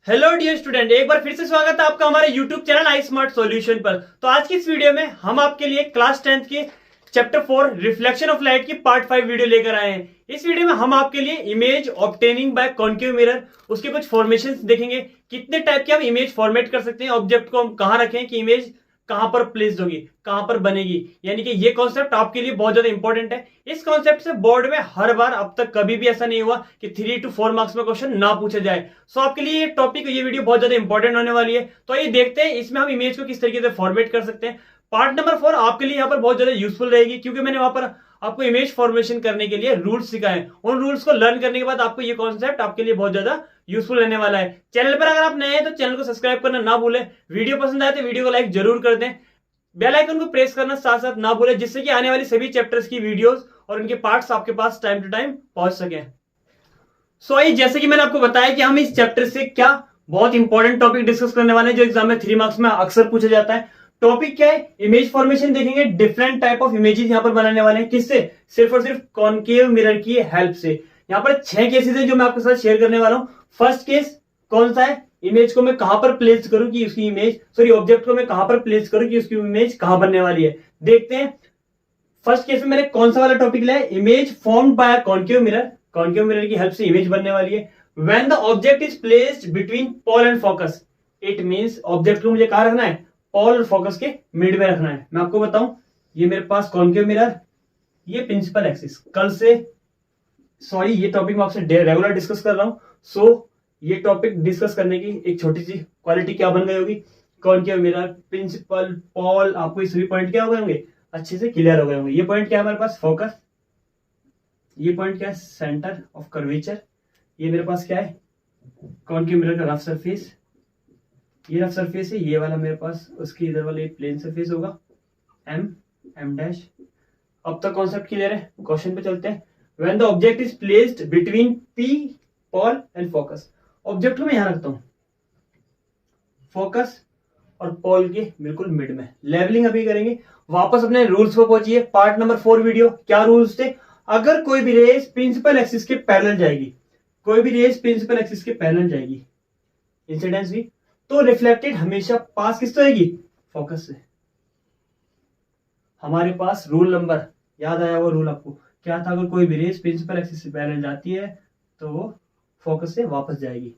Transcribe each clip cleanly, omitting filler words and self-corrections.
Hello dear student, एक बार फिर से स्वागत है आपका हमारे यूट्यूब चैनल आई स्मार्ट सॉल्यूशन पर। तो आज की इस वीडियो में हम आपके लिए क्लास 10th के चैप्टर 4 रिफ्लेक्शन ऑफ लाइट की पार्ट 5 वीडियो लेकर आए हैं। इस वीडियो में हम आपके लिए image obtaining by concave mirror, उसके कुछ फॉर्मेशंस देखेंगे। कितने टाइप के हम इमेज फॉर्मेट कर सकते हैं, ऑब्जेक्ट को हम कहां रखें कि इमेज कहां पर प्लेस्ड होगी, कहां पर बनेगी। यानी कि ये कॉन्सेप्ट आपके लिए बहुत ज्यादा इंपॉर्टेंट है। इस कॉन्सेप्ट से बोर्ड में हर बार अब तक कभी भी ऐसा नहीं हुआ कि 3 to 4 मार्क्स में क्वेश्चन ना पूछा जाए। सो आपके लिए ये टॉपिक, ये वीडियो बहुत ज्यादा इंपॉर्टेंट होने वाली है। तो ये देखते हैं इसमें हम इमेज को किस तरीके से फॉर्मेट कर सकते हैं। पार्ट नंबर 4 आपके लिए यहाँ पर बहुत ज्यादा यूजफुल रहेगी, क्योंकि मैंने वहां पर आपको इमेज फॉर्मेशन करने के लिए रूल्स सिखाए। उन रूल्स को लर्न करने के बाद आपको ये कॉन्सेप्ट आपके लिए बहुत ज्यादा यूजफुल रहने वाला है। चैनल पर अगर आप नए हैं तो चैनल को सब्सक्राइब करना ना भूलें। वीडियो पसंद आए तो वीडियो को लाइक जरूर कर दें। बेल आइकन को प्रेस करना साथ साथ ना भूलें, जिससे कि आने वाली सभी चैप्टर्स की वीडियोस और उनके पार्ट्स आपके पास टाइम टू टाइम पहुंच सके। आइए, जैसे कि मैंने आपको बताया कि हम इस चैप्टर से क्या बहुत इंपॉर्टेंट टॉपिक डिस्कस करने वाले हैं, जो एग्जाम में 3 मार्क्स में अक्सर पूछा जाता है। टॉपिक क्या है? इमेज फॉर्मेशन देखेंगे। डिफरेंट टाइप ऑफ इमेजेस यहां पर बनाने वाले हैं। किससे? सिर्फ और सिर्फ कॉन्केव मिरर की हेल्प से। यहां पर 6 केसेस है जो मैं आपके साथ शेयर करने वाला हूं। फर्स्ट केस कौन सा है? इमेज को मैं कहां पर प्लेस करूं कि उसकी इमेज, सॉरी ऑब्जेक्ट को मैं कहां पर प्लेस करूं कि उसकी इमेज कहां बनने वाली है। देखते हैं फर्स्ट केस में मैंने कौन सा वाला टॉपिक लिया है। Image formed by concave mirror, concave mirror की हेल्प से इमेज बनने वाली है। When the object is placed between Paul and focus, it means object को मुझे कहां रखना है? पॉल और फोकस के मिड में रखना है। मैं आपको बताऊं, ये मेरे पास कॉन्केव मिरर, ये प्रिंसिपल एक्सिस। कल से सॉरी ये टॉपिक मैं आपसे रेगुलर डिस्कस कर रहा हूं। सो ये टॉपिक डिस्कस करने की एक छोटी सी क्वालिटी क्या बन गई होगी? कॉन्केव मिरर, प्रिंसिपल, पॉल, आपको ये सभी पॉइंट क्या हो गए होंगे? अच्छे से क्लियर हो गए होंगे। ये पॉइंट क्या है हमारे पास? फोकस। ये पॉइंट क्या है? Centre of curvature. ये मेरे पास क्या है? कॉन्केव मिरर का रफ सरफेस। ये रफ सरफेस है। ये वाला मेरे पास उसकी इधर वाला प्लेन सरफेस होगा, एम एम डैश। अब तक कॉन्सेप्ट क्लियर है? क्वेश्चन पे चलते हैं। When the object is placed between P, Paul and focus, object को मैं यहां रखता हूं फोकस और पॉल के बिल्कुल मिड में। लेवलिंग अभी करेंगे। वापस अपने रूल्स पर पहुंचिए। पार्ट नंबर 4 वीडियो, क्या रूल्स थे? अगर कोई भी रेस प्रिंसिपल एक्सिस के पैरेलल जाएगी, कोई भी रेस प्रिंसिपल एक्सिस के पैरेलल जाएगी, इंसिडेंस भी, तो रिफ्लेक्टेड हमेशा पास किससे होगी? फोकस से। हमारे पास रूल नंबर याद आया? वो रूल आपको क्या था? अगर कोई भी रेस प्रिंसिपल एक्सिस से पैरेलल जाती है तो वो फोकस से वापस जाएगी।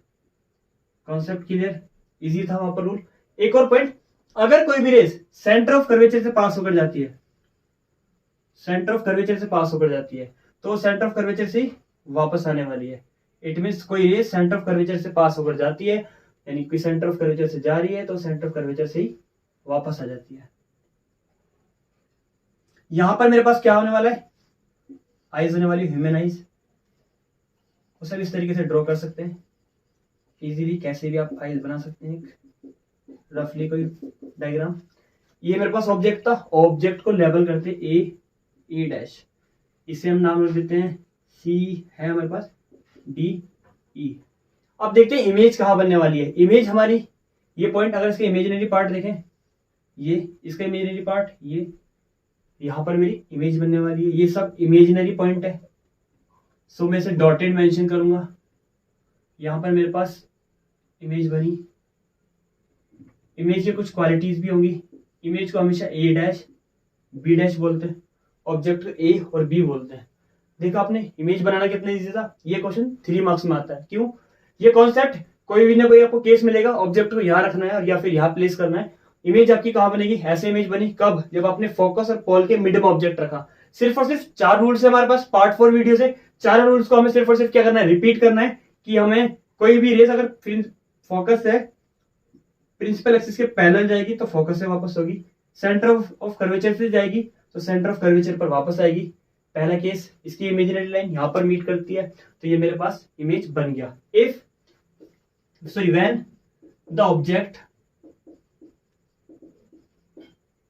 Concept clear? इजी था वहां पर रूल। एक और पॉइंट, अगर कोई भी रेस सेंटर ऑफ कर्वेचर से पास होकर जाती है, सेंटर ऑफ कर्वेचर से पास होकर जाती है, तो सेंटर ऑफ कर्वेचर से ही वापस आने वाली है। इट मींस कोई रेस सेंटर ऑफ कर्वेचर से पास होकर जाती है, यानी कोई सेंटर ऑफ कर्वेचर से जा रही है तो सेंटर ऑफ कर्वेचर से ही वापस आ जाती है। यहां पर मेरे पास क्या होने वाला है? आइज होने वाली, ह्यूमन आइज। उसे भी इस तरीके से ड्रॉ कर सकते हैं इजीली। कैसे भी आप आइज बना सकते हैं, रफली कोई डायग्राम। ये मेरे पास ऑब्जेक्ट था। ऑब्जेक्ट को लेबल करते ए डैश, इसे हम नाम रख देते हैं सी, है हमारे पास डी ई। अब देखते हैं इमेज कहां बनने वाली है। इमेज हमारी ये पॉइंट, अगर इसके इमेजिनरी पार्ट देखें, ये इसका इमेजिनरी पार्ट, ये यहां पर मेरी इमेज बनने वाली है। ये सब इमेजिनरी पॉइंट है। सो मैं इसे डॉटेड मेंशन करूंगा। यहां पर मेरे पास इमेज बनी। इमेज की कुछ क्वालिटीज भी होंगी। इमेज को हमेशा ए डैश बी डैश बोलते हैं, ऑब्जेक्ट को ए और बी बोलते हैं। देखा आपने, इमेज बनाना कितना इजी था। ये क्वेश्चन 3 मार्क्स में आता है। क्यों? ये कॉन्सेप्ट कोई भी ना कोई आपको केस मिलेगा, ऑब्जेक्ट को यहां रखना है और या फिर यहां प्लेस करना है। इमेज आपकी कहां बनेगी? ऐसे इमेज बनी कब? जब आपने फोकस और पॉल के मिड में ऑब्जेक्ट रखा। सिर्फ और सिर्फ 4 रूल्स है हमारे पास पार्ट 4 वीडियो से। 4 रूल्स को हमें सिर्फ और सिर्फ क्या करना है? रिपीट करना है कि हमें कोई भी रेस अगर फोकस है प्रिंसिपल एक्सिस के पैरेलल जाएगी तो फोकस से वापस होगी, सेंटर ऑफ कर्वेचर से जाएगी तो सेंटर ऑफ कर्वेचर पर वापस आएगी। पहला केस, इसकी इमेजिनरी लाइन यहां पर मीट करती है तो ये मेरे पास इमेज बन गया। If sorry when the object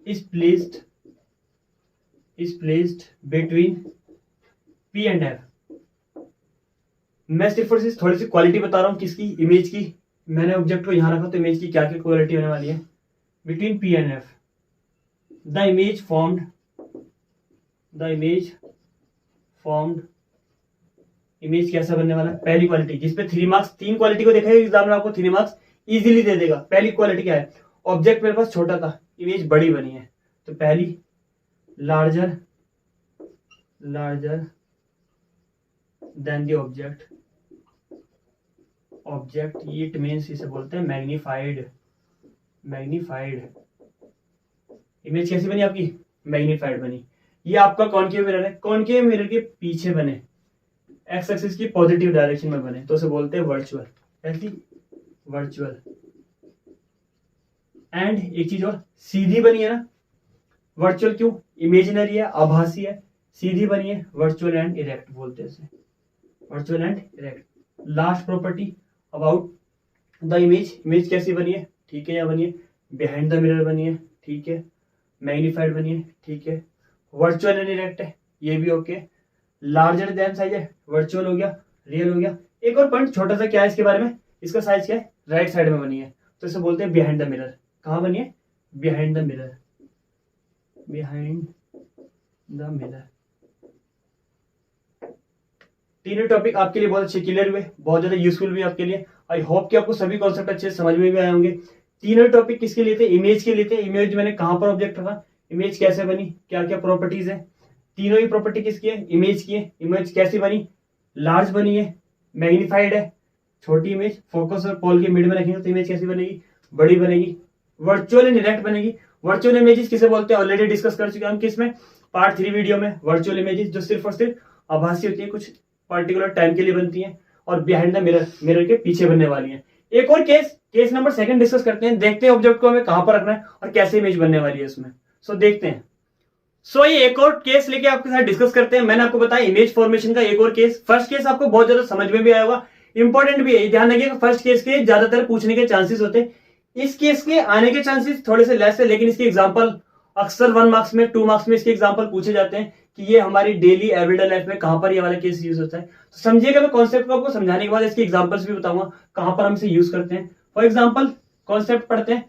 is placed between P and F। मैं सिर्फ और सिर्फ थोड़ी सी क्वालिटी बता रहा हूं किसकी? इमेज की। मैंने ऑब्जेक्ट को यहां रखा तो इमेज की क्या क्या क्वालिटी होने वाली है? Between P and F, the image formed image कैसा बनने वाला है? पहली क्वालिटी जिसपे 3 मार्क्स, 3 क्वालिटी को देखा एग्जाम में आपको 3 मार्क्स इजीली दे देगा। पहली क्वालिटी क्या है? ऑब्जेक्ट मेरे पास छोटा था, इमेज बड़ी बनी है, तो पहली larger than the object, it means इसे बोलते हैं मैग्नीफाइड। इमेज कैसी बनी आपकी? मैग्नीफाइड बनी। ये आपका कॉन्केव मिरर है, कॉन्केव मिरर के पीछे बने, एक्स एक्सिस की पॉजिटिव डायरेक्शन में बने, तो उसे बोलते हैं वर्चुअल। ऐसी वर्चुअल। एंड एक चीज और, सीधी बनी है ना, वर्चुअल क्यों? इमेजिनरी है, आभासी है, सीधी बनी है, वर्चुअल एंड इरेक्ट बोलते हैं इसे, virtual and erect. Last property about the image कैसी बनी है? ठीक है, या बनी है बिहाइंड द मिरर बनी है, ठीक है, मैग्नीफाइड बनी है, ठीक है, वर्चुअल एंड इरेक्ट है, ये भी ओके। लार्जर देन साइज है, वर्चुअल हो गया, रियल हो गया। एक और पॉइंट छोटा सा क्या है इसके बारे में, इसका साइज क्या है? राइट साइड में बनी है, तो इसे बोलते हैं बिहाइंड द मिरर। कहाँ बनी है? बिहाइंड द मिरर, तीनों टॉपिक आपके लिए बहुत अच्छे क्लियर हुए, बहुत ज्यादा यूजफुल भी आपके लिए। आई होप कि आपको सभी कॉन्सेप्ट अच्छे समझ में भी आए होंगे। तीनों टॉपिक किसके लिए थे? इमेज के लिए थे। इमेज मैंने कहां पर ऑब्जेक्ट रखा, इमेज कैसे बनी, क्या क्या प्रॉपर्टीज है, तीनों ही प्रॉपर्टी किसकी है? इमेज की है। इमेज कैसी बनी? लार्ज बनी है, मैग्नीफाइड है, छोटी इमेज फोकस और पोल के मिड में रखेंगे तो इमेज कैसी बनेगी? बड़ी बनेगी। वर्चुअल एंड इरेक्ट बनेगी। वर्चुअल इमेजेस किसे बोलते हैं? ऑलरेडी डिस्कस कर चुके हैं हम, किसमें? पार्ट 3 वीडियो में। वर्चुअल इमेजेस जो सिर्फ और सिर्फ आभासी होती है, कुछ पर्टिकुलर टाइम के लिए बनती हैं, और बिहाइंड द मिरर के पीछे बनने वाली है। एक और केस नंबर 2 डिस्कस करते हैं, देखते हैं ऑब्जेक्ट को हमें कहां पर रखना है और कैसे इमेज बनने वाली है उसमें। सो देखते हैं। ये एक और केस लेके आपके साथ डिस्कस करते हैं। मैंने आपको बताया इमेज फॉर्मेशन का एक और केस। फर्स्ट केस आपको बहुत ज्यादा समझ में भी आया होगा, इंपॉर्टेंट भी है, ध्यान रखिएगा। फर्स्ट केस के ज्यादातर पूछने के चांसेस होते हैं, इस केस के आने के चांसेस थोड़े से लेस है, लेकिन इसके एग्जांपल अक्सर 1 मार्क्स में 2 मार्क्स में इसके एग्जांपल पूछे जाते हैं कि ये हमारी डेली एवरीडे लाइफ में कहां पर ये वाला केस यूज होता है। तो समझिएगा, मैं कॉन्सेप्ट को आपको समझाने के बाद इसके एग्जांपल्स भी बताऊंगा कहां पर हम इसे यूज करते हैं। फॉर एग्जांपल कॉन्सेप्ट पढ़ते हैं।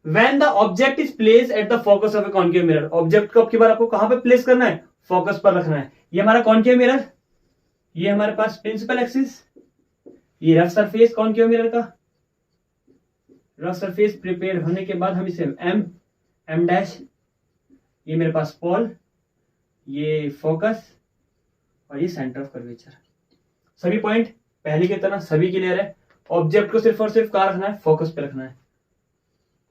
When the object is placed at the focus of a concave mirror, object को अब की बार आपको कहां पे प्लेस करना है? फोकस पर रखना है। ये हमारा कॉन्केव मिरर, ये हमारे पास प्रिंसिपल एक्सिस, ये रफ सरफेस कॉन्केव मिरर का। रफ सरफेस प्रिपेयर होने के बाद हम इसे एम डैश, ये मेरे पास पोल, ये फोकस और ये सेंटर ऑफ कर्वेचर। सभी पॉइंट पहले की तरह सभी क्लियर है। ऑब्जेक्ट को सिर्फ और सिर्फ कहां रखना है? फोकस पे रखना है।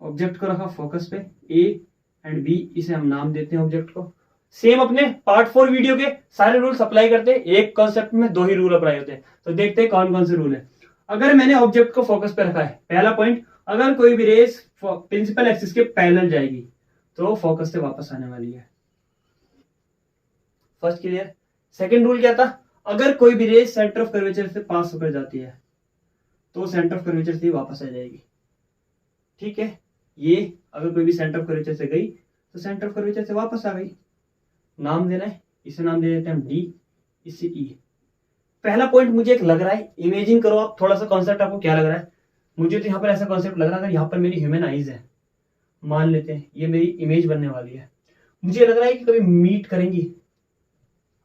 ऑब्जेक्ट को रखा फोकस पे, ए एंड बी, इसे हम नाम देते हैं ऑब्जेक्ट को। सेम अपने पार्ट 4 वीडियो के सारे रूल्स अप्लाई करते हैं, एक कॉन्सेप्ट में 2 ही रूल अप्लाई होते हैं। तो देखते हैं कौन कौन से रूल है। अगर मैंने ऑब्जेक्ट को फोकस पे रखा है, पहला पॉइंट, अगर कोई भी रेस प्रिंसिपल एक्सिस के पैरेलल जाएगी तो फोकस से वापस आने वाली है। First clear. सेकेंड रूल क्या था? अगर कोई भी रेस सेंटर ऑफ कर्वेचर से पास होकर जाती है तो सेंटर ऑफ कर्वेचर से वापस आ जाएगी। ठीक है, ये अगर कोई भी सेंटर ऑफ कर्वेचर से गई तो सेंटर ऑफ कर्वेचर से वापस आ गई। नाम देना है, इसे नाम दे देते हैं हम डी, इससे ई। पहला पॉइंट मुझे एक लग रहा है, इमेजिन करो आप थोड़ा सा कॉन्सेप्ट, आपको क्या लग रहा है? मुझे तो यहाँ पर ऐसा कॉन्सेप्ट लग रहा है, अगर यहाँ पर मेरी ह्यूमन आईज है, मान लेते हैं ये मेरी इमेज बनने वाली है, मुझे लग रहा है कि कभी मीट करेंगी?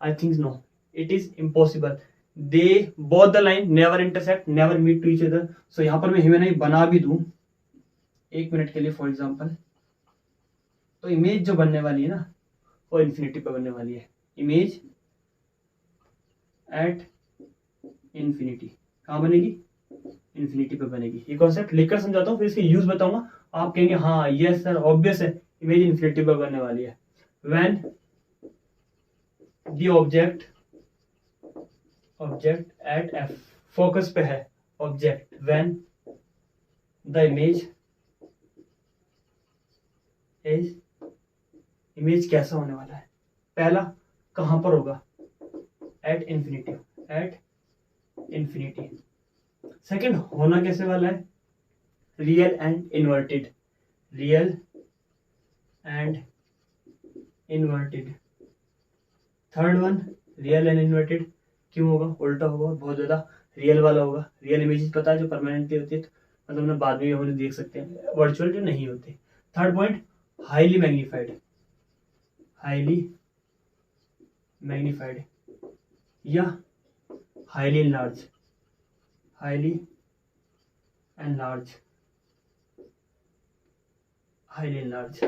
I think no, it is impossible. They both the line never intersect, never meet to each other. So यहाँ पर मैं ह्यूमन आई बना भी दूं 1 मिनट के लिए फॉर एग्जाम्पल, तो इमेज जो बनने वाली है ना वो इन्फिनिटी पे बनने वाली है। इमेज एट इन्फिनिटी कहाँ बनेगी? इन्फिनिटी पे बनेगी। ये कॉन्सेप्ट लिखकर समझाता हूँ, फिर इसके यूज बताऊंगा। आप कहेंगे हाँ यस सर ऑब्वियस है, इमेज इन्फिनिटी पे बनने वाली है। When the object eight F, focus पे है ऑब्जेक्ट, व्हेन द इमेज कैसा होने वाला है? पहला कहां पर होगा? At infinity, at infinity. Second होना कैसे वाला है? Real and inverted, real and inverted. Third one real and inverted, क्यों होगा? उल्टा होगा, बहुत ज्यादा रियल वाला होगा। रियल इमेजेस पता है जो परमानेंटली होती है, मतलब ना बाद में हम लोग देख सकते हैं, वर्चुअल जो नहीं होते। Third point highly magnified, highly magnified या highly enlarge, highly enlarge, highly enlarge.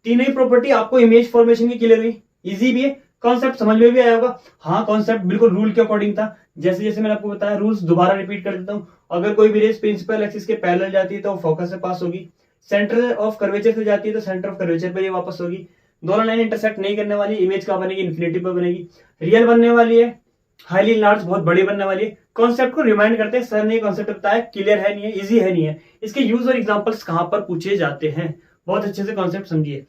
तीनों ही प्रॉपर्टी आपको इमेज फॉर्मेशन की क्लियर हुई, इजी भी है, कॉन्सेप्ट समझ में भी आया होगा। हाँ, कॉन्सेप्ट बिल्कुल रूल के अकॉर्डिंग था, जैसे जैसे मैंने आपको बताया। रूल्स दोबारा रिपीट कर देता हूँ। अगर कोई भी रेस प्रिंसिपल एक्सिस के पैरेलल जाती है तो फोकस से पास होगी, सेंटर ऑफ कर्वेचर से जाती है तो सेंटर ऑफ कर्वेचर पर ये वापस होगी। दोनों लाइन इंटरसेक्ट नहीं करने वाली, इमेज कहाँ बनेगी, इन्फिनिटी पर बनेगी। रियल बनने वाली है, हाईली लार्ज बहुत बड़ी बनने वाली है। कॉन्सेप्ट को रिमाइंड करते हैं, सर ने कॉन्सेप्ट बताया, क्लियर है नहीं है, इजी है नहीं है, इसके यूज और एग्जांपल्स कहां पर पूछे जाते हैं, बहुत अच्छे से कॉन्सेप्ट समझिए।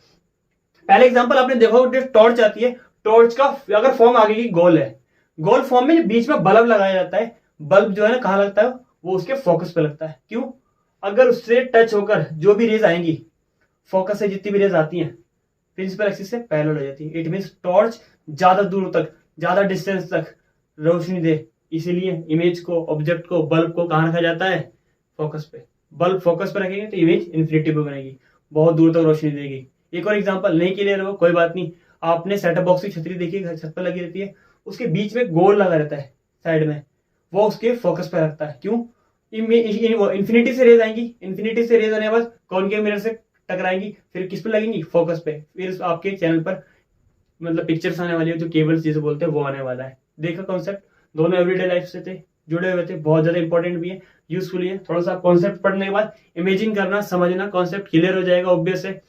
पहले एग्जांपल आपने देखा होगा, टॉर्च आती है, टॉर्च का अगर फॉर्म आगे की गोल है, गोल फॉर्म में बीच में बल्ब लगाया जाता है, बल्ब जो है ना कहां लगता है, वो उसके फोकस पे लगता है। क्यों? अगर उससे टच होकर जो भी रेज आएंगी, फोकस से जितनी भी रेज आती हैं प्रिंसिपल एक्सिस से पैरेलल हो जाती है। इट मींस टॉर्च ज्यादा दूर तक, ज्यादा डिस्टेंस तक रोशनी दे, इसीलिए इमेज को, ऑब्जेक्ट को, बल्ब को कहां रखा जाता है, फोकस पे। बल्ब फोकस पे रखेंगे तो इमेज इन्फिनिटी पे बनेगी, बहुत दूर तक रोशनी देगी। एक और एग्जांपल, नहीं क्लियर हो कोई बात नहीं, आपने सेटअप बॉक्स की छतरी देखी है, छत पर लगी रहती है, उसके बीच में गोल लगा रहता है साइड में, वो उसके फोकस पे रखता है। क्यों? इन्फिनिटी से रेज आएंगी, इन्फिनिटी से रेज आने के बाद कॉनकेव मिरर से टकराएंगी, फिर किस पे लगेंगी, फोकस पे, फिर आपके चैनल पर मतलब पिक्चर्स आने वाली है, जो केबल्स जिसे बोलते हैं वो आने वाला है। देखा कॉन्सेप्ट, दोनों एवरीडे लाइफ से थे, जुड़े हुए थे, बहुत ज्यादा इंपॉर्टेंट भी है, यूजफुल है। थोड़ा सा कॉन्सेप्ट पढ़ने के बाद इमेजिन करना, समझना, कॉन्सेप्ट क्लियर हो जाएगा ऑब्वियस है।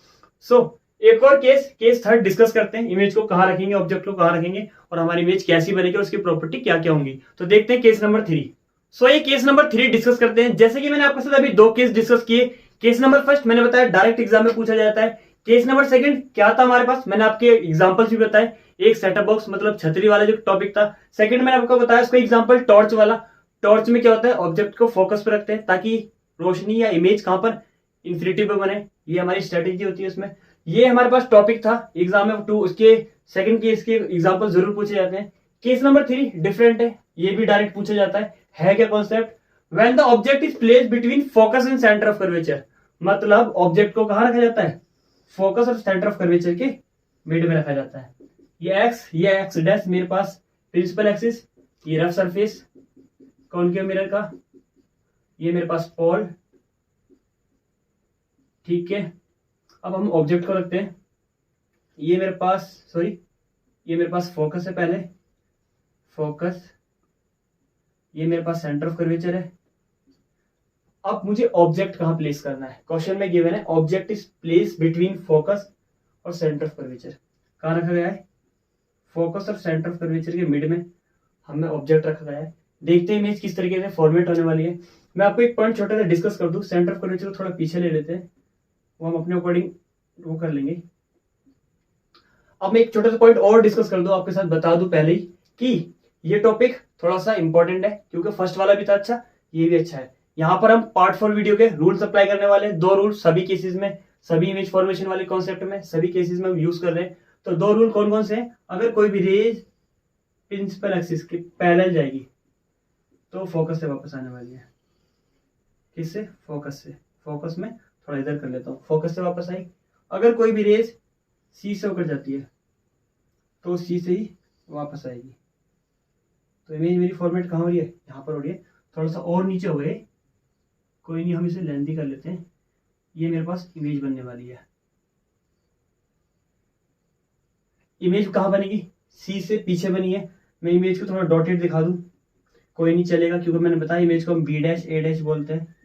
सो एक और केस थर्ड डिस्कस करते हैं, इमेज को कहां रखेंगे, ऑब्जेक्ट को कहां रखेंगे, और हमारी इमेज कैसी बनेगी और उसकी प्रॉपर्टी क्या क्या होंगी। तो देखते हैं केस नंबर 3। सो ये केस नंबर 3 डिस्कस करते हैं। जैसे कि मैंने आपके साथ अभी 2 केस डिस्कस किए। केस नंबर फर्स्ट मैंने बताया डायरेक्ट एग्जाम में पूछा जाता है। केस नंबर सेकंड क्या था हमारे पास, मैंने आपके एग्जांपल्स भी बताए। एक सेटअप बॉक्स मतलब छतरी वाला जो टॉपिक था, सेकंड मैंने आपको बताया उसका एग्जांपल टॉर्च वाला। टॉर्च में क्या होता है, ऑब्जेक्ट को फोकस पर रखते हैं ताकि रोशनी या इमेज कहां पर, इन्फिनिटी पे बने, ये हमारी स्ट्रेटेजी होती है उसमें। ये हमारे पास टॉपिक था एग्जाम में 2, उसके सेकंड केस के एग्जांपल जरूर पूछे जाते हैं। केस नंबर 3 डिफरेंट है, ये भी डायरेक्ट पूछा जाता है क्या concept, when the object is placed between focus and centre of curvature. मतलब ऑब्जेक्ट को कहां रखा जाता है, फोकस और सेंटर ऑफ कर्वेचर के मिड में रखा जाता है। ये एक्स डैश मेरे पास प्रिंसिपल एक्सिस, ये रफ सरफेस कॉनकेव मिरर का, ये मेरे पास पोल, ठीक है। अब हम ऑब्जेक्ट को रखते हैं, ये मेरे पास फोकस है, पहले फोकस, ये मेरे पास सेंटर ऑफ कर्वेचर है। अब मुझे ऑब्जेक्ट कहां प्लेस करना है, क्वेश्चन में गिवन है object is place between focus और सेंटर ऑफ कर्वेचर। कहां रखा गया है, फोकस और सेंटर ऑफ कर्वेचर के मिड में हमें ऑब्जेक्ट रखा गया है। देखते हैं इमेज किस तरीके से फॉर्मेट होने वाली है। मैं आपको एक पॉइंट छोटा सा डिस्कस कर दूं, सेंटर ऑफ कर्वेचर को थोड़ा पीछे ले लेते हैं, वो हम अपने अकॉर्डिंग वो कर लेंगे। अब मैं एक छोटा सा पॉइंट और डिस्कस कर दूं, आपके साथ बता दूं पहले ही कि ये टॉपिक थोड़ा सा इंपॉर्टेंट है, क्योंकि फर्स्ट वाला भी था अच्छा, ये भी अच्छा है। यहाँ पर हम पार्ट 4 वीडियो के रूल्स अप्लाई करने वाले हैं। 2 रूल सभी केसेस में, सभी इमेज फॉर्मेशन वाले कॉन्सेप्ट में, सभी केसेस में हम यूज कर रहे हैं। तो 2 रूल कौन कौन से हैं, अगर कोई भी रेज प्रिंसिपल एक्सिस के पैरेलल जाएगी तो फोकस से वापस आने वाली है। किससे, फोकस से। फोकस में थोड़ा इधर कर लेता हूँ, फोकस से वापस आई। अगर कोई भी रेज सी से होकर जाती है तो सी से ही वापस आएगी। तो इमेज मेरी फॉर्मेट कहाँ हो रही है, यहाँ पर हो रही है। थोड़ा सा और नीचे हो गए, कोई नहीं, हम इसे लेंथी कर लेते हैं। ये मेरे पास इमेज बनने वाली है। इमेज कहाँ बनेगी, सी से पीछे बनी है। मैं इमेज को थोड़ा डॉटेड दिखा दूं, कोई नहीं चलेगा, क्योंकि मैंने बताया इमेज को हम बी डैश ए डैश बोलते हैं।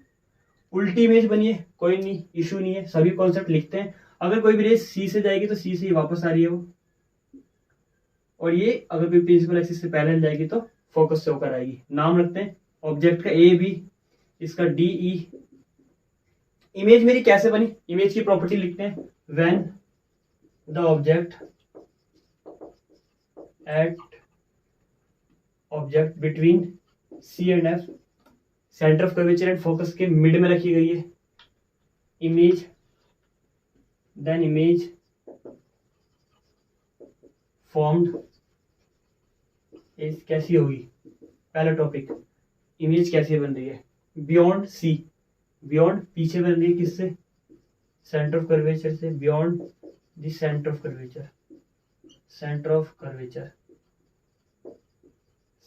उल्टी इमेज बनी है, कोई नहीं, इशू नहीं है, सभी कॉन्सेप्ट लिखते हैं। अगर कोई भी रेज सी से जाएगी तो सी से ही वापस आ रही है वो, और ये अगर कोई प्रिंसिपल एक्सिस से पैरेलल जाएगी तो फोकस से होकर आएगी। नाम रखते हैं ऑब्जेक्ट का ए बी, इसका डी ई। इमेज मेरी कैसे बनी, इमेज की प्रॉपर्टी लिखते हैं, when the object between C and F, centre of curvature and focus के मिड में रखी गई है। इमेज फॉर्म्ड कैसी होगी, पहला टॉपिक, इमेज कैसे बन रही है, बियॉन्ड सी, बियॉन्ड पीछे बन रही है किससे, सेंटर ऑफ कर्वेचर से, beyond the centre of curvature, centre of curvature,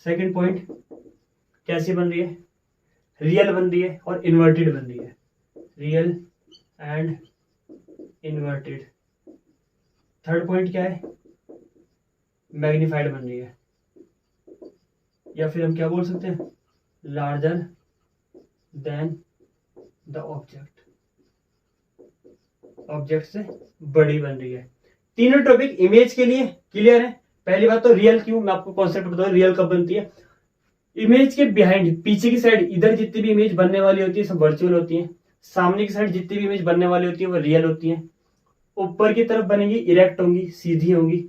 second point कैसी बन रही है, रियल बन रही है और इन्वर्टेड बन रही है, real and inverted. Third point क्या है, मैग्नीफाइड बन रही है, या फिर हम क्या बोल सकते हैं, larger than the object, object से बड़ी बन रही है। तीनों टॉपिक इमेज के लिए क्लियर है। पहली बात तो रियल क्यों, मैं आपको कॉन्सेप्ट बताऊं रियल कब बनती है। इमेज के बिहाइंड, पीछे की साइड इधर जितनी भी इमेज बनने वाली होती है सब वर्चुअल होती है, सामने की साइड जितनी भी इमेज बनने वाली होती है वो रियल होती है। ऊपर की तरफ बनेंगी इरेक्ट होंगी, सीधी होंगी।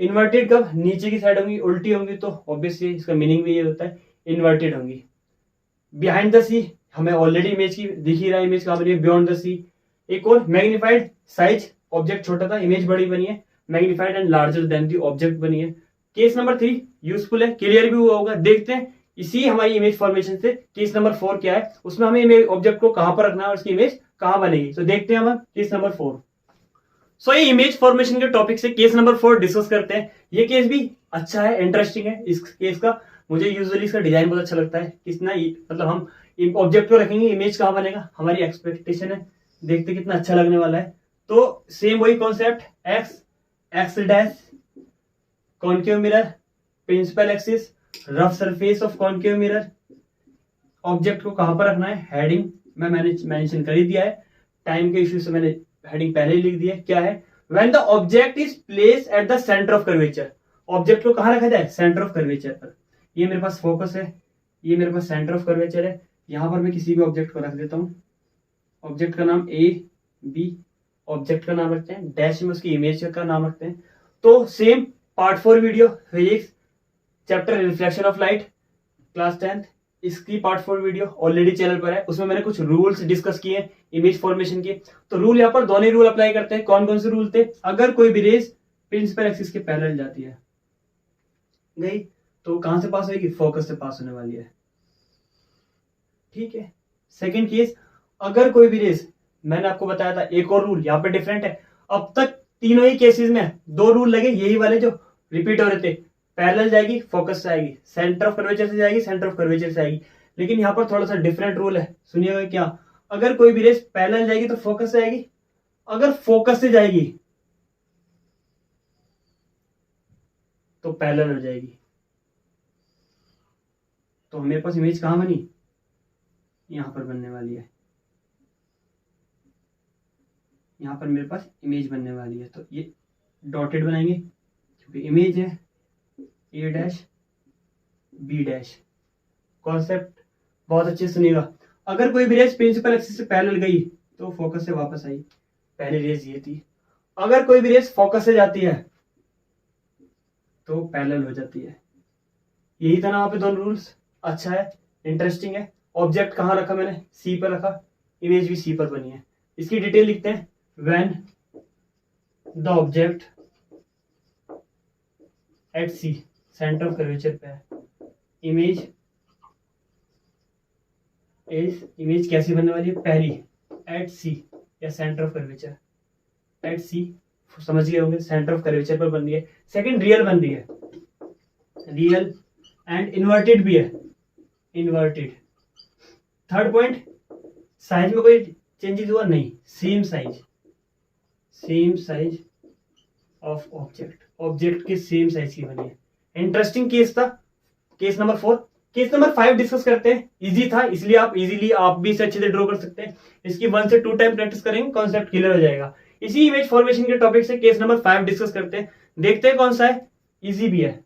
इन्वर्टेड कब, नीचे की साइड होंगी, उल्टी होंगी, तो ऑब्वियसली इसका मीनिंग भी ये होता है इन्वर्टेड होंगी। बिहाइंड द सी, हमें ऑलरेडी इमेज की दिख ही रहा है, इमेज कहां बनी है, बियॉन्ड द सी। एक और मैग्नीफाइड, साइज ऑब्जेक्ट छोटा था, इमेज बड़ी बनी है, magnified and larger than the object बनी है। केस नंबर 3 यूजफुल है, क्लियर भी हुआ होगा। देखते हैं इसी हमारी इमेज फॉर्मेशन से केस नंबर 4 क्या है, उसमें हमें इमेज ऑब्जेक्ट को कहां पर रखना है और उसकी इमेज कहां बनेगी। तो देखते हैं हम केस नंबर 4। सो ये इमेज फॉर्मेशन के टॉपिक से केस नंबर 4 डिस्कस करते हैं। ये केस भी अच्छा है, इंटरेस्टिंग है। इस केस का मुझे यूजुअली इसका डिजाइन बहुत अच्छा लगता है, कितना मतलब हम ऑब्जेक्ट को रखेंगे, इमेज कहां बनेगा, हमारी एक्सपेक्टेशन है, देखते कितना अच्छा लगने वाला है। तो सेम वही concept, x dash, concave mirror, principal axis, rough surface of concave mirror. Object को कहां पर रखना है, हेडिंग मैंने मेंशन कर ही दिया है, टाइम के इश्यू से मैंने हेडिंग पहले ही लिख दिया है। क्या है, when the object is place at the centre of curvature, object को कहां रखा जाए, सेंटर ऑफ कर्वेचर पर। ये मेरे पास फोकस है, ये मेरे पास सेंटर ऑफ कर्वेचर है। यहां पर मैं किसी भी ऑब्जेक्ट को रख देता हूं, ऑब्जेक्ट का नाम ए बी, ऑब्जेक्ट का नाम रखते हैं, डैश में उसकी इमेज का नाम रखते हैं। तो same part 4 video physics chapter reflection of light class 10th, इसकी पार्ट 4 वीडियो ऑलरेडी चैनल पर है। उसमें मैंने कुछ रूल्स डिस्कस किए हैं इमेज फॉर्मेशन के। तो रूल यहाँ पर दोनों रूल अप्लाई करते हैं। कौन कौन से रूल थे, अगर कोई भी रेस प्रिंसिपल एक्सिस के पैरेलल जाती है गई तो कहां से पास होगी, फोकस से पास होने वाली है, ठीक है। सेकंड केस, अगर कोई भी रेस, मैंने आपको बताया था एक और रूल यहाँ पे डिफरेंट है। अब तक तीनों ही केसेस में 2 रूल लगे, यही वाले जो रिपीट हो रहे थे, पैरेलल जाएगी फोकस से आएगी, सेंटर ऑफ कर्वेचर से जाएगी सेंटर ऑफ कर्वेचर से आएगी। लेकिन यहाँ पर थोड़ा सा डिफरेंट रूल है, सुनिएगा क्या। अगर कोई भी रेस पैरेलल जाएगी तो फोकस से आएगी, अगर फोकस से जाएगी तो पैरेलल हो जाएगी। तो मेरे पास इमेज कहां बनी, यहां पर बनने वाली है, यहां पर मेरे पास इमेज बनने वाली है। तो ये डॉटेड बनाएंगे क्योंकि इमेज है, ए डैश बी डैश। कॉन्सेप्ट बहुत अच्छे से सुनिएगा। अगर कोई भी रेस प्रिंसिपल एक्सिस से पैरेलल गई तो फोकस से वापस आई, पहली रेस ये थी। अगर कोई भी रेस फोकस से जाती है तो पैरेलल हो जाती है। यही था ना वहां पे दोनों रूल्स। अच्छा है, इंटरेस्टिंग है। ऑब्जेक्ट कहां रखा मैंने, सी पर रखा, इमेज भी सी पर बनी है। इसकी डिटेल लिखते हैं, when the object at C, centre of curvature पे है, इमेज कैसी बनने वाली है, पहली एट सी या सेंटर ऑफ कर्वेचर, एट सी समझ गए होंगे, सेंटर ऑफ कर्वेचर पर बन रही है। सेकंड रियल बन रही है, रियल एंड इन्वर्टेड भी है, इन्वर्टेड। थर्ड पॉइंट, साइज में कोई चेंजेस हुआ नहीं, सेम साइज ऑफ ऑब्जेक्ट के सेम साइज की बनी है। इंटरेस्टिंग केस था case number 4। Case number 5 discuss करते हैं। इजी था इसलिए आप इजीली आप भी इसे अच्छे से ड्रॉ कर सकते हैं। इसकी 1 से 2 टाइम प्रैक्टिस करेंगे, कॉन्सेप्ट क्लियर हो जाएगा। इसी इमेज फॉर्मेशन के टॉपिक से केस नंबर 5 डिस्कस करते हैं, देखते हैं कौन सा है, इजी भी है।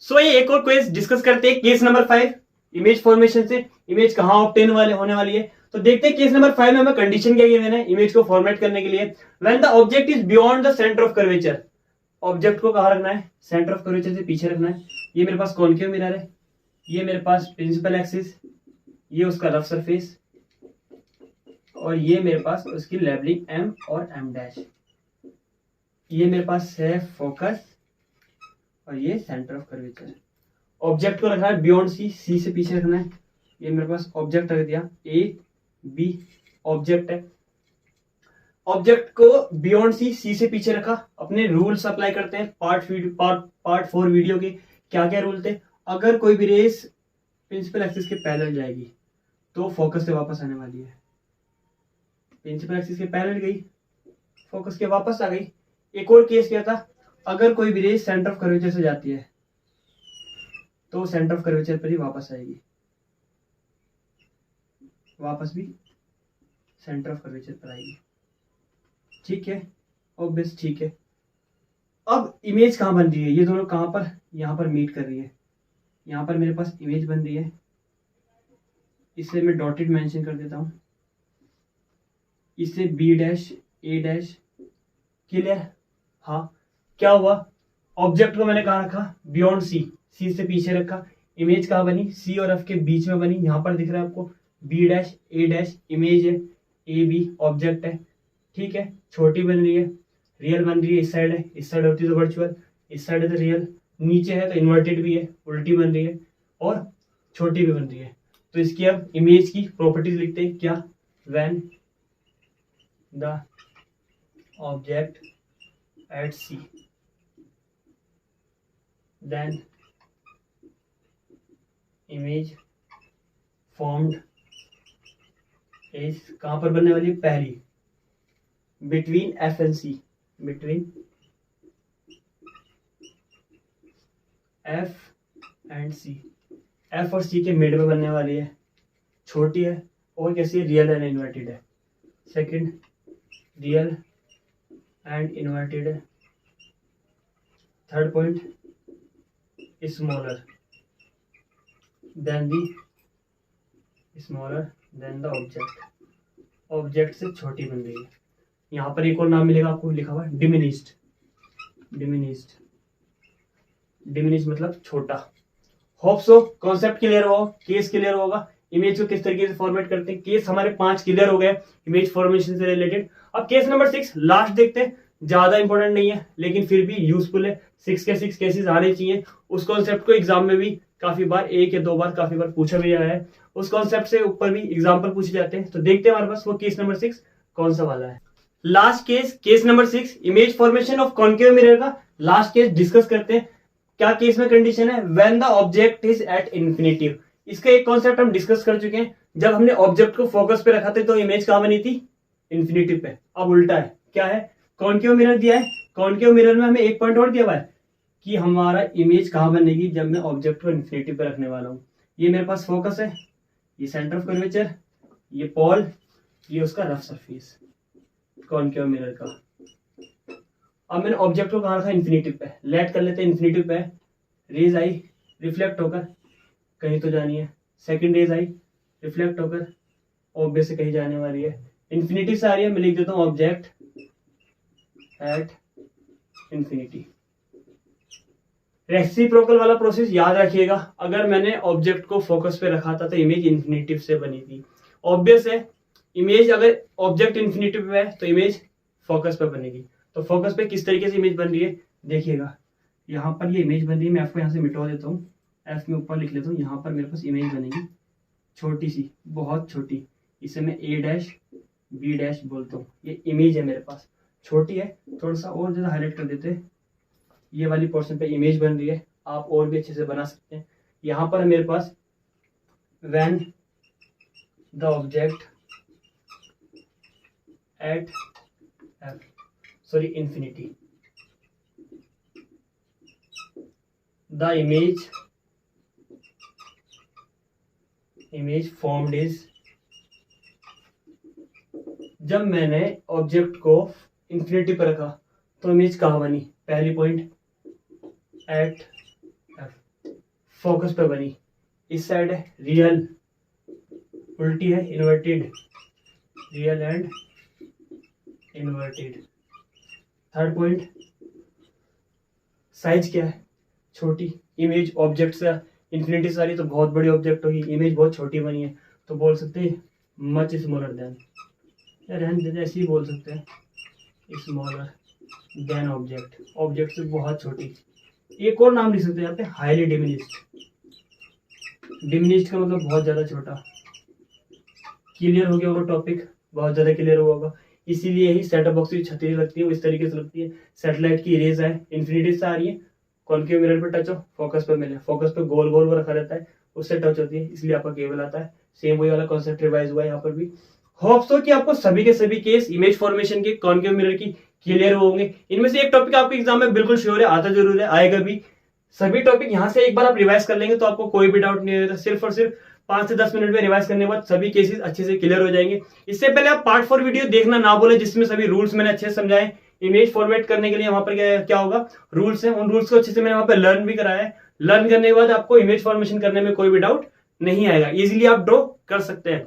सो ये एक और क्वेश्चन डिस्कस करते हैं केस नंबर 5 इमेज फॉर्मेशन से, इमेज कहां ऑब्टेन होने वाली है। तो देखते हैं केस नंबर 5 में हमें कंडीशन क्या गिवन है इमेज को फॉर्मेट करने के लिए। When the object is beyond the centre of curvature, object को कहां रखना है, सेंटर ऑफ कर्वेचर से पीछे रखना है। ये मेरे पास कॉन्केव मिरर है, ये मेरे पास प्रिंसिपल एक्सिस, ये उसका रफ सरफेस, और ये मेरे पास उसकी लेबलिंग एम और एम डैश। ये मेरे पास है फोकस और ये सेंटर ऑफ कर्वेचर। ऑब्जेक्ट को रखना है बियॉन्ड सी, सी से पीछे रखना है। ये मेरे पास ऑब्जेक्ट रख दिया, ए बी ऑब्जेक्ट है। ऑब्जेक्ट को बियॉन्ड सी, सी से पीछे रखा। अपने रूल्स अप्लाई करते हैं पार्ट 4 वीडियो के। क्या क्या रूल थे, अगर कोई भी रेस प्रिंसिपल एक्सिस के पैरेलल जाएगी तो फोकस से वापस आने वाली है। प्रिंसिपल एक्सिस के पैरेलल गई, फोकस के वापस आ गई। एक और केस क्या था, अगर कोई भी रेस सेंटर ऑफ कर्वेचर से जाती है तो सेंटर ऑफ कर्वेचर पर ही वापस आएगी, वापस भी सेंटर ऑफ कर्वेचर पर आएगी। ठीक है, ऑब्वियस, ठीक है। अब इमेज कहाँ बन रही है, ये दोनों कहाँ पर, यहाँ पर मीट कर रही है। यहाँ पर मेरे पास इमेज बन रही है, इसे मैं डॉटेड मेंशन कर देता हूँ, इसे बी डैश ए डैश। क्लियर? हाँ। क्या हुआ, ऑब्जेक्ट को मैंने कहाँ रखा, बियॉन्ड सी, सी से पीछे रखा। इमेज कहाँ बनी, सी और एफ के बीच में बनी। यहाँ पर दिख रहा है आपको बी डैश ए डैश, इमेज है, ए बी ऑब्जेक्ट है। ठीक है, छोटी बन रही है, रियल बन रही है। इस साइड है, इस साइड होती है तो वर्चुअल, इस साइड है तो रियल, नीचे है तो इन्वर्टेड भी है, उल्टी बन रही है और छोटी भी बन रही है। तो इसकी अब इमेज की प्रॉपर्टीज लिखते हैं। क्या, when the object at C then image formed is, कहां पर बनने वाली है, पहली, between F and C, between F and C, F और सी के मिड में बनने वाली है, छोटी है और कैसी है, रियल एंड इन्वर्टेड है। सेकंड, रियल एंड इन्वर्टेड है। Third point, smaller than the object, object से छोटी बन रही है। यहाँ पर एक और नाम मिलेगा आपको, लिखा हुआ डिमिनिश्ड, डिमिनिश्ड मतलब छोटा। होप सो कॉन्सेप्ट क्लियर हो, केस क्लियर होगा। इमेज को किस तरीके से फॉर्मेट करते हैं, केस हमारे 5 क्लियर हो गए इमेज फॉर्मेशन से रिलेटेड। अब केस नंबर 6 लास्ट देखते हैं, ज्यादा इंपॉर्टेंट नहीं है लेकिन फिर भी यूजफुल है। 6 के 6 केसेस आने चाहिए। उस कॉन्सेप्ट को एग्जाम में भी काफी बार, 1 या 2 बार काफी बार पूछा भी गया है। उस कॉन्सेप्ट से ऊपर भी एग्जाम्पल पूछे जाते हैं। तो देखते हैं हमारे पास वो केस नंबर 6 कौन सा वाला है। Last case, case number 6, image formation of concave mirror का लास्ट केस डिस्कस करते हैं। क्या केस में कंडीशन है, when the object is at infinitive. इसका एक कॉन्सेप्ट हम डिस्कस कर चुके हैं। जब हमने ऑब्जेक्ट को फोकस पे रखा था तो इमेज कहां बनी थी, इन्फिनिटिव पे। अब उल्टा है, क्या है, कॉन्केव मिरर दिया है। कॉन्केव मिरर में हमें एक पॉइंट और दिया हुआ है कि हमारा इमेज कहां बनेगी, जब मैं ऑब्जेक्ट को इन्फिनिटिव पे रखने वाला हूं। ये मेरे पास फोकस है, ये सेंटर ऑफ कर्वेचर, ये पॉल, ये उसका रफ सरफेस कॉन्केव मिरर का। अब मैंने ऑब्जेक्ट को कहा रखा, इन्फिनिटिव पे। लेट कर लेते हैं इन्फिनिटिव पे। रेज आई, रिफ्लेक्ट होकर कहीं तो जानी है। सेकंड रेज आई, रिफ्लेक्ट होकर ऑब्जेक्ट से कहीं जाने वाली है। इन्फिनिटी से आ रही है, मैं लिख देता हूँ ऑब्जेक्ट एट इन्फिनिटी। रेसिप्रोकल वाला प्रोसेस याद रखिएगा। अगर मैंने ऑब्जेक्ट को फोकस पे रखा था तो इमेज इन्फिनिटिव से बनी थी। ऑब्वियस है, इमेज अगर ऑब्जेक्ट इन्फिनिटिव पे है तो इमेज फोकस पे बनेगी। तो फोकस पे किस तरीके से इमेज बन रही है देखिएगा। यहाँ पर ये इमेज बन रही है, मैं आपको यहाँ से मिटवा देता हूँ, एफ में ऊपर लिख लेता हूँ। यहाँ पर मेरे पास इमेज बनेगी छोटी सी, बहुत छोटी। इसे मैं ए डैश बी डैश बोलता हूँ। ये इमेज है मेरे पास, छोटी है। थोड़ा सा और ज्यादा हाईलाइट कर देते हैं, ये वाली पोर्शन पे इमेज बन रही है। आप और भी अच्छे से बना सकते हैं। यहाँ पर मेरे पास when the object at infinity, the image formed is, जब मैंने ऑब्जेक्ट को इंफिनिटी पर रखा तो इमेज कहाँ बनी, पहली पॉइंट एट एफ, फोकस पे बनी। इस साइड है रियल, उल्टी है inverted, real and inverted. Third point, size क्या है, छोटी। इमेज ऑब्जेक्ट से इन्फिनिटी से आ रही तो बहुत बड़ी ऑब्जेक्ट होगी, इमेज बहुत छोटी बनी है तो बोल सकते हैं मच स्मॉलर देन, या रहने देते ऐसे ही बोल सकते हैं, स्मॉलर देन ऑब्जेक्ट, ऑब्जेक्ट से बहुत छोटी। एक और नाम लिख सकते हैं यहाँ पे, हाईली डिमिनिश्ड। डिमिनिश्ड का मतलब बहुत ज्यादा छोटा। क्लियर हो गया होगा टॉपिक, बहुत ज्यादा क्लियर हुआ होगा। इसीलिए ही सेटअप बॉक्स की छतरी लगती है वो इस तरीके से लगती है। सैटेलाइट की रेज है, इन्फिनिटी से आ रही है, कॉन्केव मिरर पे टच हो, फोकस पे मिले, फोकस पे गोल गोल रखा रहता है, उससे टच होती है, इसलिए आपका केबल आता है। सेम वही वाला कॉन्सेप्ट रिवाइज हुआ है यहाँ पर भी। होप्स हो कि आपको सभी के सभी केस इमेज फॉर्मेशन के कॉन्केव मिरर की क्लियर होंगे। इनमें से एक टॉपिक आपके एग्जाम में बिल्कुल श्योर है, आता जरूर है, आएगा भी। सभी टॉपिक यहाँ से एक बार आप रिवाइज कर लेंगे तो आपको कोई भी डाउट नहीं होगा। सिर्फ और सिर्फ 5 से 10 मिनट में रिवाइज करने के बाद सभी केसेस अच्छे से क्लियर हो जाएंगे। इससे पहले आप पार्ट 4 वीडियो देखना ना बोले, जिसमें सभी रूल्स मैंने अच्छे से समझाए। इमेज फॉर्मेट करने के लिए वहां पर क्या होगा, रूल्स है, उन रूल्स को अच्छे से मैंने वहां पर लर्न भी कराया है। लर्न करने के बाद आपको इमेज फॉर्मेशन करने में कोई भी डाउट नहीं आएगा, इजीली आप ड्रॉ कर सकते हैं।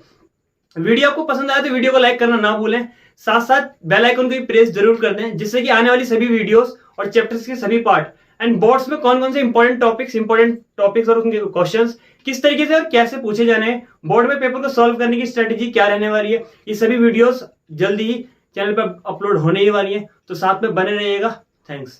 वीडियो आपको पसंद आया तो वीडियो को लाइक करना ना भूलें, साथ साथ बेल आइकन को भी प्रेस जरूर कर दें, जिससे कि आने वाली सभी वीडियोस और चैप्टर्स के सभी पार्ट एंड बोर्ड्स में कौन कौन से इंपॉर्टेंट टॉपिक्स और उनके क्वेश्चंस किस तरीके से और कैसे पूछे जाने हैं, बोर्ड में पेपर को सॉल्व करने की स्ट्रेटेजी क्या रहने वाली है, ये सभी वीडियोस जल्दी ही चैनल पर अपलोड होने ही वाली है। तो साथ में बने रहिएगा। थैंक्स।